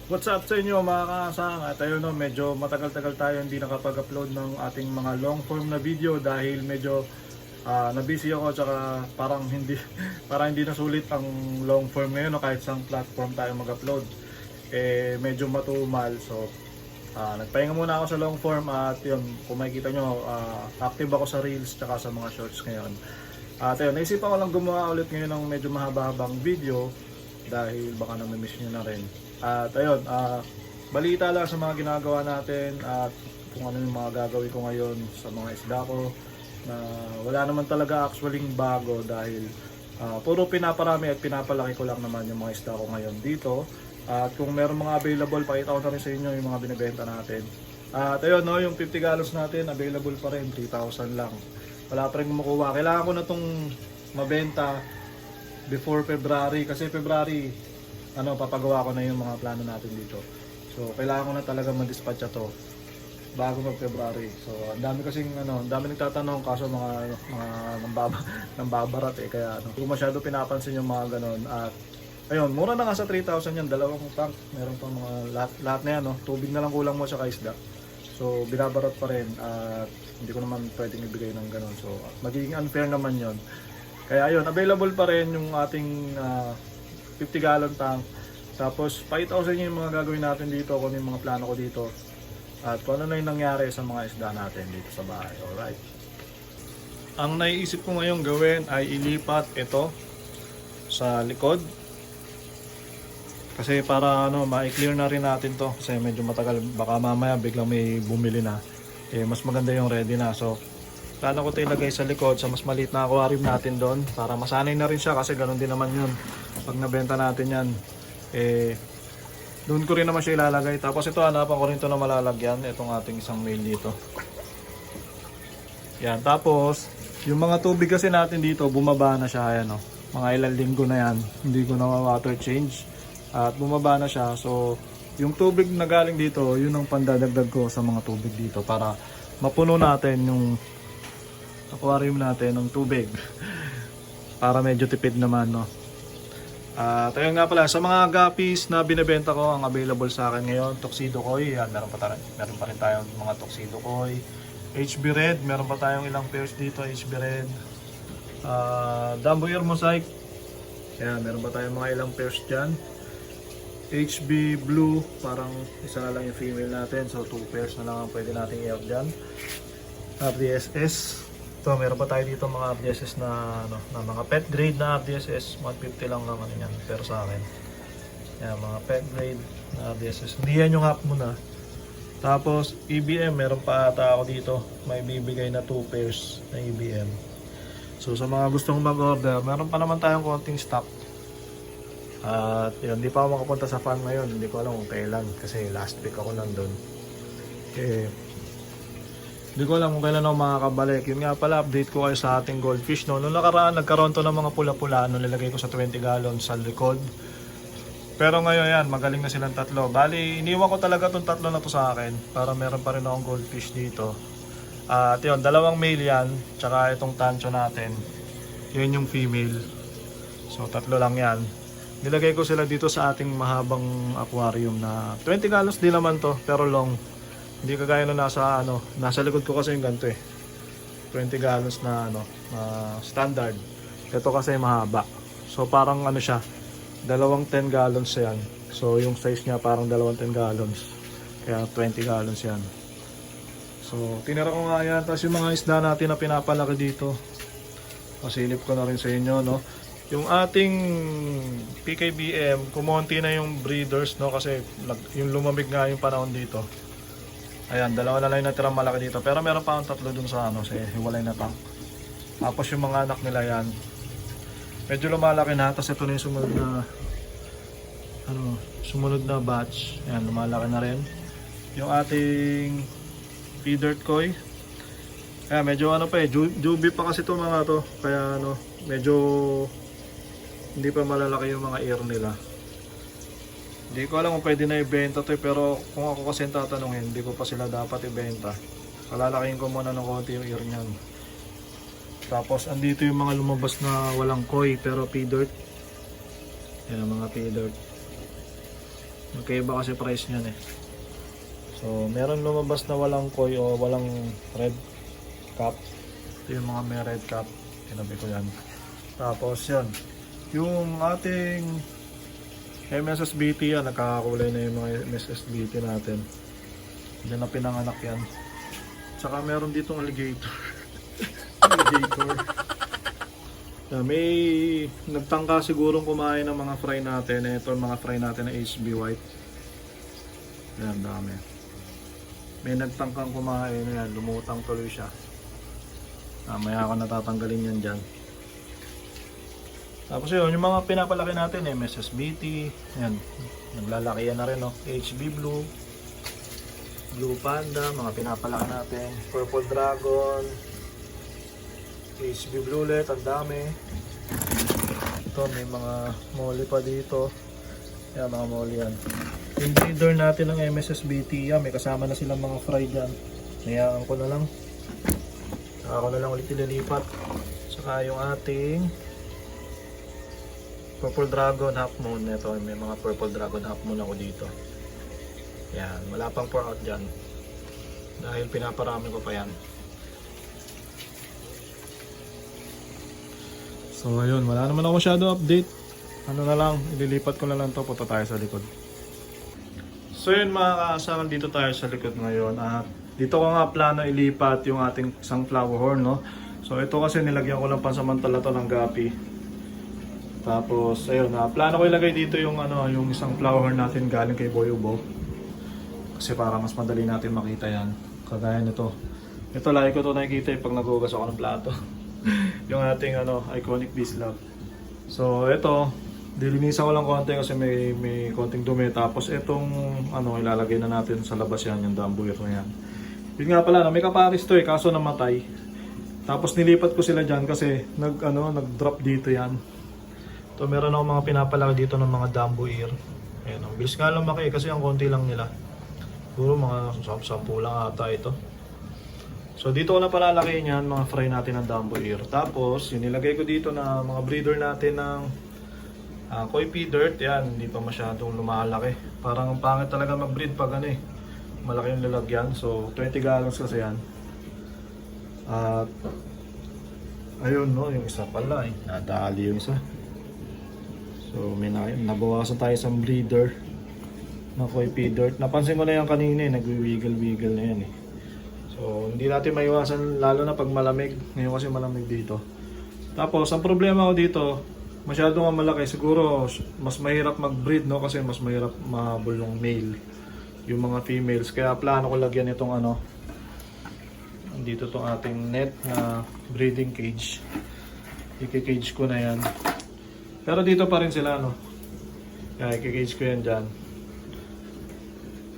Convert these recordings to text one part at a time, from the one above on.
What's up sa inyo mga kakasang? At ayun no, medyo matagal-tagal tayo hindi nakapag-upload ng ating mga long form na video dahil medyo na-busy ako tsaka parang hindi parang hindi nasulit ang long form ngayon no, kahit sang platform tayo mag-upload. Medyo matumal so nagpahinga muna ako sa long form at yun, kung makikita nyo active ako sa reels tsaka sa mga shorts ngayon. At ayun, naisipan ko lang gumawa ulit ngayon ng medyo mahaba-habang video dahil baka na-miss nyo na rin. At ayun, balita lang sa mga ginagawa natin at kung ano yung mga gagawin ko ngayon sa mga isda ko na wala naman talaga actually bago dahil puro pinaparami at pinapalaki ko lang naman yung mga isda ko ngayon dito. At kung meron mga available, pakita ko na rin sa inyo yung mga binibenta natin. At ayun, no, yung 50 gallons natin available pa rin, 3,000 lang. Wala pa rin kumukuha. Kailangan ko na itong mabenta before February kasi February papagawa ko na yung mga plano natin dito. So, kailangan ko na talaga ma-dispatch ito bago mag-February. So, ang dami kasing ang dami nagtatanong kaso mga nambabarat kaya hindi ko masyado pinapansin yung mga ganon. At ayun, mura na nga sa 3,000 yan, dalawang tank. Meron pang mga lahat na yan, tubig na lang kulang mo sa isda. So, binabarat pa rin at hindi ko naman pwedeng ibigay ng ganon. So, magiging unfair naman yon. Kaya ayun, available pa rin yung ating 50 gallon tank. Tapos pakita ko sa inyo yung mga gagawin natin dito, kung yung mga plano ko dito at kung ano na yung nangyari sa mga isda natin dito sa bahay. Alright. Ang naiisip ko ngayong gawin ay ilipat ito sa likod. Kasi para ma-clear na rin natin to kasi medyo matagal, baka mamaya biglang may bumili na. Mas maganda yung ready na. So plano ko ito ilagay sa likod sa mas maliit na aquarium natin doon para masanay na rin siya kasi ganoon din naman yun pag nabenta natin yan. Doon ko rin naman siya ilalagay. Tapos ito, hanapan ko rin ito na malalagyan itong ating isang mail dito. Yan, tapos yung mga tubig kasi natin dito bumaba na siya. Ayan, mga ilang linggo na yan hindi ko na water change at bumaba na siya. So yung tubig na galing dito, yun ang pandadagdag ko sa mga tubig dito para mapuno natin yung aquarium natin ng tubig para medyo tipid naman At ayun nga pala, sa mga guppies na binebenta ko, ang available sa akin ngayon, Tuxedo Koi, yan, meron pa rin tayong mga Tuxedo Koi, HB Red, meron pa tayong ilang pairs dito, HB Red, Dumbo Ear Mosaic, yan, meron pa tayong mga ilang pairs dyan, HB Blue, parang isa na lang yung female natin, so 2 pairs na lang ang pwede natin i-out dyan, RDSS. Ito, meron pa tayo dito mga RDSS na mga pet grade na RDSS, 150 lang naman yan pero sa akin. Yan, mga pet grade na RDSS. Hindi yan yung half muna. Tapos EBM, meron pa ata ako dito. May bibigay na 2 pairs na EBM. So sa mga gustong mag-order, meron pa naman tayong konting stock. At yun, hindi pa ako makapunta sa farm ngayon. Hindi ko alam kung kailan kasi last week ako nandun. Hindi ko alam kung kailan ako makakabalik. Yun nga pala, update ko kayo sa ating goldfish. Noong nakaraan, nagkaroon to ng mga pula-pula. Nilagay ko sa 20 gallon sa likod. Pero ngayon yan, magaling na silang tatlo. Bali, iniwan ko talaga itong tatlo na to sa akin. Para meron pa rin akong goldfish dito. At yun, dalawang male yan. Tsaka itong tancho natin. Yun yung female. So, tatlo lang yan. Nilagay ko sila dito sa ating mahabang aquarium na 20 gallons din naman to. Pero long. Hindi kagaya na nasa likod ko kasi yung ganito 20 gallons na standard. Ito kasi mahaba. So parang siya, dalawang 10 gallons yan. So yung size niya parang dalawang 10 gallons. Kaya 20 gallons yan. So tinira ko nga yan. Tapos yung mga isda natin na pinapalaki dito, pasilip ko na rin sa inyo Yung ating PKBM, kumonti na yung breeders kasi yung lumamig nga yung panahon dito. Ayan, dalawa na lang yung natirang malaki dito. Pero meron pa akong tatlo dun sa hiwalay na tank. Tapos yung mga anak nila yan, medyo lumalaki na. Tapos ito na yung sumunod na batch. Ayan, lumalaki na rin. Yung ating feeder koi. Ayan, medyo juvie pa kasi ito mga to. Kaya medyo hindi pa malalaki yung mga ear nila. Hindi ko alam kung pwede na ibenta to pero kung ako kasi tatanungin, hindi ko pa sila dapat ibenta. Palalakihin ko muna ng konti yung ear niyan. Tapos andito yung mga lumabas na walang koi pero pay dirt. Yan ang mga pay dirt. Magkaiba kasi price niyan eh. So, meron lumabas na walang koi o walang red cap. Ito yung mga may red cap. Tinabi ko yan. Tapos yan. Yung ating MSSBT yan. Nakakakulay na yung mga MSSBT natin. Diyan na pinanganak yan. Tsaka meron ditong alligator. Alligator. May nagtangka sigurong kumain ng mga fry natin. Ito yung mga fry natin na HB white. Ayan, dami. May nagtangkang kumain. Ayan, lumutang tuloy siya. Maya ako natatanggalin yan dyan. Tapos yun, yung mga pinapalaki natin, MSSBT. Ayan, naglalaki yan na rin. No? HB Blue. Blue Panda, mga pinapalaki natin. Purple Dragon. HB Bluelet, ang dami. Ito, may mga molly pa dito. Yan, mga molly yan. Yung breeder natin ng MSSBT, yan, may kasama na silang mga fry dyan. Hayaan ko na lang. Saka ko na lang ulit ililipat. Saka yung ating Purple Dragon Half Moon. Ito, may mga Purple Dragon Half Moon ako dito. Yan, wala pang pour out dyan. Dahil pinaparami ko pa yan. So ayun, wala naman ako shadow update. Ano na lang, ililipat ko na lang to, punta tayo sa likod. So yun mga kaasakan, dito tayo sa likod ngayon. At dito ko nga plano ilipat yung ating sunflower horn, no? So ito kasi nilagyan ko lang pansamantala to ng gapi. Tapos ayun, plano ko ilagay dito yung yung isang flower horn natin galing kay Boy Ubo. Kasi para mas madali natin makita yan. Kagaya nito. Ito lagi ko to nakikita pag nagugas ako ng plato. Yung ating iconic Bislab. So ito, dilinisan ko lang konti kasi may konting dumi. Tapos itong ilalagay na natin sa labas yan, yung dambuyer na yan. Yun nga pala, may kaparis to kaso namatay. Tapos nilipat ko sila dyan kasi nag-drop dito yan. So meron ako mga pinapalaki dito ng mga dambuyer. Ayan, ang bilis nga lumaki kasi ang konti lang nila. Puro mga 10 lang ata ito. So dito ko na palalaki niyan, mga fry natin ng Dumbo Ear. Tapos yung nilagay ko dito na mga breeder natin ng koi pea dirt. Yan, hindi pa masyadong lumalaki. Parang pangit talaga mag-breed pag malaki yung lalagyan. So 20 gallons kasi yan. At ayun yung isa pala nadali yung isa. So may nabawasan tayo sa breeder na koi pea dirt. Napansin ko na yan kanina nagwi-wiggle-wiggle na yan So, hindi natin maiwasan lalo na pag malamig. Ngayon kasi malamig dito. Tapos, ang problema ko dito, masyadong malaki. Siguro, mas mahirap mag-breed, no? Kasi mas mahirap mahabol ng male. Yung mga females. Kaya plano ko lagyan itong dito tong ating net na breeding cage. I-cage ko na yan. Pero dito pa rin sila, no? Kaya i-cage ko yan dyan.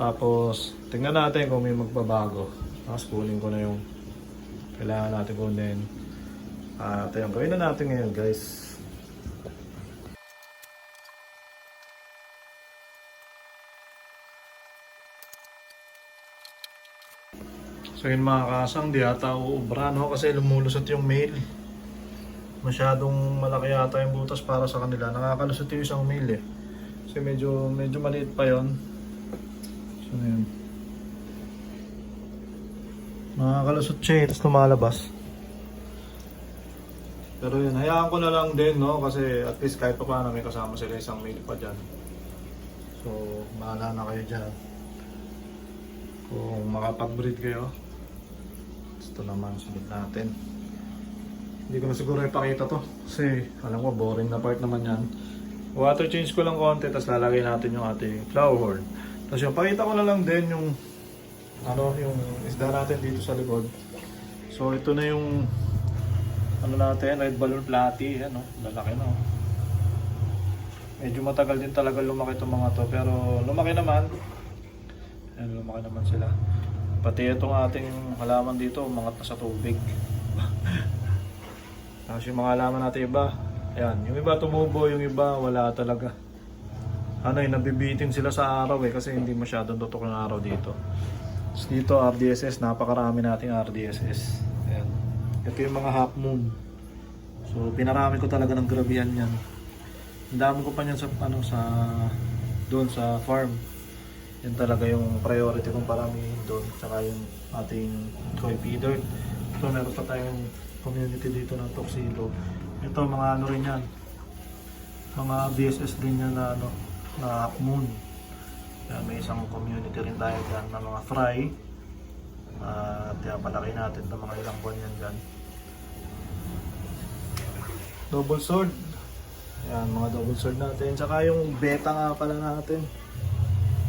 Tapos, tingnan natin kung may magbabago. Tapos kunin ko na yung kailangan natin kunin. At ayun, gawin na natin ngayon guys. So yun mga kasang, di ata uubra kasi lumulusot yung male. Masyadong malaki yata yung butas para sa kanila. Nakakalusot yung isang male Kasi medyo maliit pa yon. So yun. Makakalusot siya tapos lumalabas. Pero yun, hayaan ko na lang din kasi at least kahit pa paano may kasama sila isang male pa dyan. So bahala na kayo dyan. Kung makapag-breed kayo. Ito naman sunod natin. Hindi ko na siguro ipakita to kasi alam ko boring na part naman yan. Water change ko lang konti tapos lalagay natin yung ating flower horn. Tapos yung pakita ko na lang din yung yung isda natin dito sa likod. So ito na yung natin, red balloon platy. Lalaki na. Medyo matagal din talaga lumaki itong mga to, pero lumaki naman. Lumaki naman sila. Pati itong ating halaman dito, umangat na sa tubig. Tapos yung mga halaman natin iba, yung iba tumubo, yung iba wala talaga. Nabibitin sila sa araw kasi hindi masyadong tutok ng araw dito. So dito RDSS, napakarami nating RDSS. Ayan. Ito yung mga half moon. So pinarami ko talaga ng grabihan yan. Ang dami ko pa niyan sa doon sa farm. Yan talaga yung priority kong paramihin doon. Tsaka yung ating koi feeder. So meron pa tayong community dito ng Tuxedo. Ito mga ano rin yan. Mga BSS din yan na ano, na Half Moon. Yan, may isang community rin tayo dyan na mga fry. At palaki natin ng mga ilang buwan yan dyan. Double sword. Yan, mga double sword natin. Tsaka yung beta nga pala natin.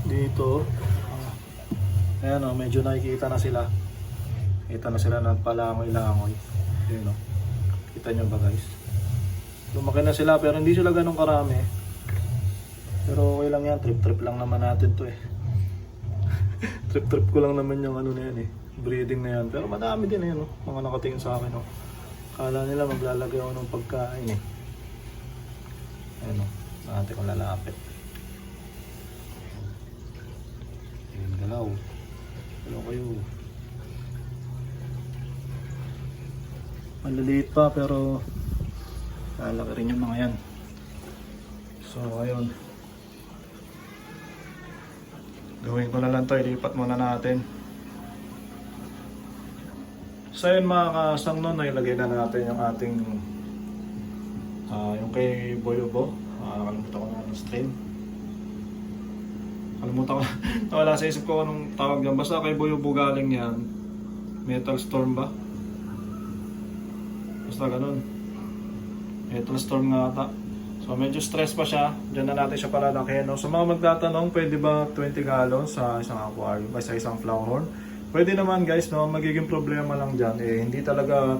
Dito. Ayan o, medyo nakikita na sila. Kita na sila ng palangoy-langoy. Ayan o. Kita nyo ba guys? Lumaki na sila pero hindi sila ganun karami. Pero okay lang yan. Trip-trip lang naman natin to eh. Trip-trip ko lang naman yung ano na yan eh. Breeding na yan. Pero madami din yan o. Mga nakatingin sa akin o. Kala nila maglalagay ako ng pagkain eh. Ayan o. Natin kung lalapit. Ayan galaw. Hello kayo. Maliliit pa pero lalaki rin yung mga yan. So ayun. Gawin ko na lang to. Ilipat muna natin. So yun mga kasang nun, nailagay na natin yung ating yung kay Boyobo. Nakalimutan ko na ng strain. Nakalimutan ko nawala sa isip ko anong tawag yan. Basta kay Boyobo galing yan. Metal Storm ba? Basta ganun. Metal Storm nga ata. So medyo stress pa siya. Diyan na natin siya palalakihin. No? So mga magtatanong, pwede ba 20 gallons sa isang aquarium, sa isang flower horn? Pwede naman guys, no, magiging problema lang dyan, eh, hindi talaga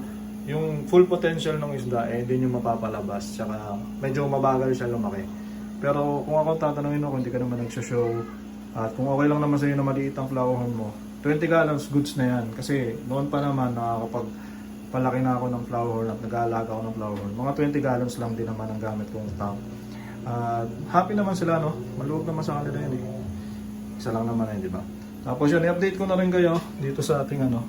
yung full potential ng isda, eh, hindi nyo mapapalabas. Tsaka medyo mabagal siya lumaki. Pero kung ako tatanungin mo, kung hindi ka naman nagsho-show, at kung okay lang naman sa'yo na maliit ang flower horn mo, 20 gallons goods na yan. Kasi noon pa naman, nakakapagpalaki na ako ng flower horn at nag-aalaga ako ng flower horn. Mga 20 gallons lang din naman ang gamit kong tank. Happy naman sila, no? Maluwag naman sa kanila yan, eh. Isa lang naman eh, di ba? Tapos yun, i-update ko na rin kayo dito sa ating ano.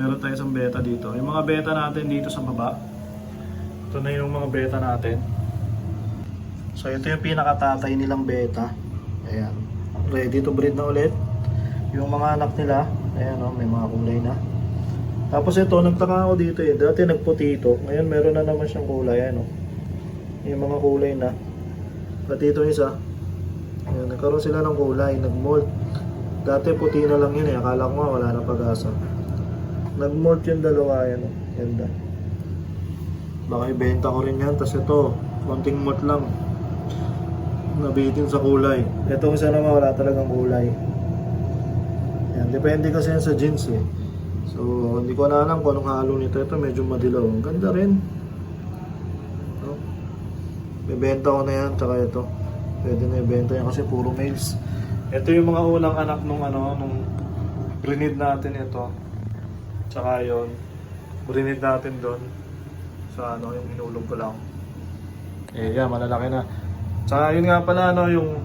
Meron tayo isang beta dito. Yung mga beta natin dito sa baba. Ito na yung mga beta natin. So ito yung pinakatatay nilang beta. Ayan. Ready to breed na ulit. Yung mga anak nila. Ayan o, may mga kulay na. Tapos ito, nagtaka ako dito eh. Dati nagputi ito. Ngayon meron na naman siyang kulay. Ayan o. Yung mga kulay na. Pati ito isa. Ayan, nagkaroon sila ng kulay. Nag-molt. Dati puti na lang yun eh. Akala ko nga wala na pag-asa. Nag-molt yung dalawa yan. Ganda. Baka ibenta ko rin yan. Tapos ito, konting molt lang. Nabitin sa kulay. Ito isa naman wala talagang kulay. Yan. Depende kasi yan sa jeans eh. So, hindi ko na alam kung anong halo nito. Ito medyo madilaw. Ang ganda rin. No? Ibenta ko na yan. Tsaka ito. Pwede na ibenta yan kasi puro males. Ito yung mga unang anak nung breed natin ito. Tsaka yun, breed natin doon sa yung inulog ko lang. Eh yeah, malalaki na. Tsaka yun nga pala yung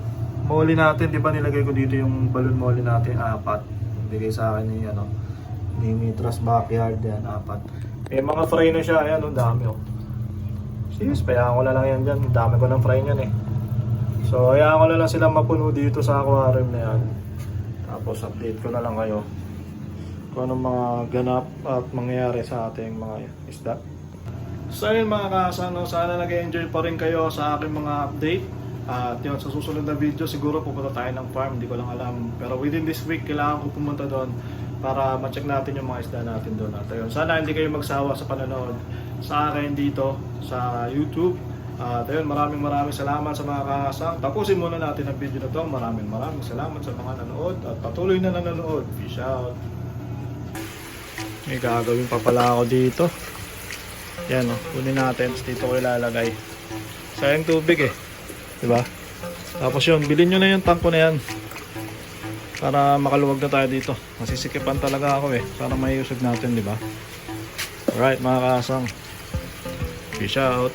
molly natin, di ba nilagay ko dito yung balloon molly natin, 4. Bigay sa akin ni Mitras Backyard yan, 4. Eh mga fry na siya, ayan, dami oh. Serious, payaan ko na lang yan dyan, dami ko ng fry niyan eh. So, hayaan ko na lang silang mapuno dito sa aquarium na yan. Tapos, update ko na lang kayo kung anong mga ganap at mangyayari sa ating mga isda. So, yun mga kasano, sana nag-enjoy pa rin kayo sa aking mga update. At yun, sa susunod na video, siguro pupunta tayo ng farm, hindi ko lang alam. Pero within this week, kailangan ko pumunta doon para ma-check natin yung mga isda natin doon. At yun, sana hindi kayo magsawa sa panonood sa akin dito sa YouTube. At ayun, maraming salamat sa mga kakasang. Tapusin muna natin ang video na to. Maraming salamat sa mga nanood at patuloy na nanonood. Peace out. May gagawin pa pala ako dito. Yan o, kunin natin. Dito ko ilalagay. Sayang tubig eh. Diba? Tapos yun, bilhin nyo na yung tanko na yan. Para makaluwag na tayo dito. Masisikipan talaga ako eh. Para maiusog natin, diba? Alright mga kakasang. Peace out.